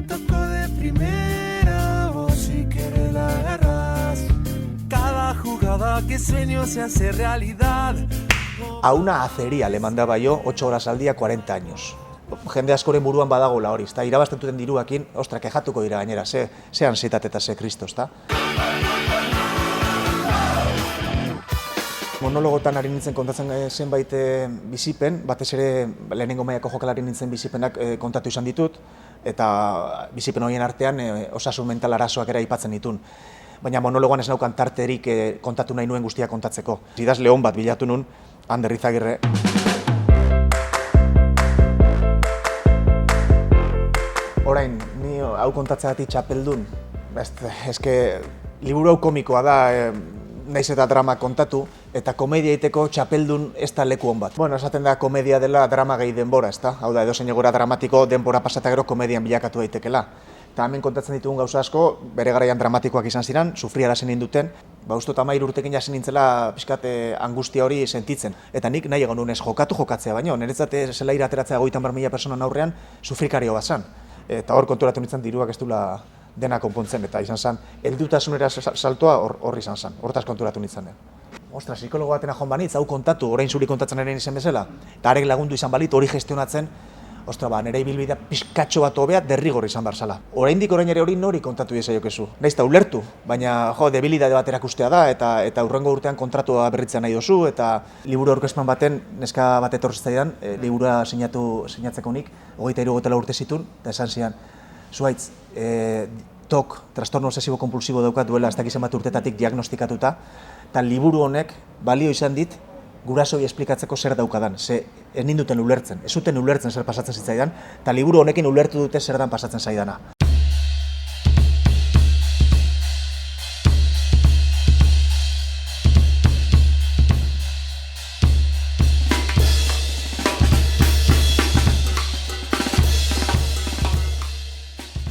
tocó de primera, vos si querés la agarrás. Cada jugada que sueño se hace realidad. A una acería le mandaba yo 8 horas al día 40 años. Jende askoren buruan badagola hori, ezta? Irabazten duten diruakin, ostra, kejatuko dira gainera, ze ansietate eta ze kristo, ezta? Monologotan ari nintzen kontatzen zenbait bizipen, batez ere lehenengo mailako jokalari nintzen bizipenak kontatu izan ditut, eta bizipen horien artean osasun mental arazoak ere aipatzen ditun. Baina monologoan ez naukan tarterik kontatu nahi nuen guztia kontatzeko. Idazle on bat bilatu nun, Ander Izagirre. Orain, ni hau kontatzeagatik txapeldun, eske liburu hau komikoa da, naiz eta drama kontatu, eta komedia egiteko txapeldun ez da leku on bat. Bueno, esaten da komedia dela drama gehi denbora, ezta? Hau da, edozein egoera dramatiko denbora pasata gero komedian bilakatu daitekela. Eta hemen kontatzen ditugun gauza asko, bere garaian dramatikoak izan ziren, sufriarazen ninduten, uste 13 urtekin jasen nintzela pixkat angustia hori sentitzen. Eta nik nahi egon nuen ez jokatzea baino, niretzat zela ateratzea 50.000 personan aurrean sufrikario bat zan. Eta hor konturatu nintzen diruak ez duela dena konpontzen, eta izan zen, heldutasunera saltoa hor izan zen, hortaz konturatu nintzen. Ostra, psikologo batena joan banitz, hau kontatu, orain zuri kontatzen eren izen bezala, eta arek lagundu izan balit, hori gestionatzen, ostra, nire ibilbidea pizkatxo bat hobea derrigor izan barzala. Oraindik orain ere hori nori kontatu diezaiokezu. Naiz eta ulertu, baina debilidade bat erakustea da, eta urrengo urtean kontratua berritzea nahi dozu, eta liburu aurkezpen baten, neska bat etorri zitzaidan, liburua sinatzeko nik, 23 urte zitun, eta esan zian, zuaitz, TOC, trastorno obsesibo-kompulsibo daukat duela, ez dakizen bat urtetatik diagnostikatuta, eta liburu honek balio izan dit, gurasoi esplikatzeko zer daukadan, ze ez ninduten ulertzen, ez zuten ulertzen zer pasatzen zitzaidan, eta liburu honekin ulertu dute zer dan pasatzen zaidana.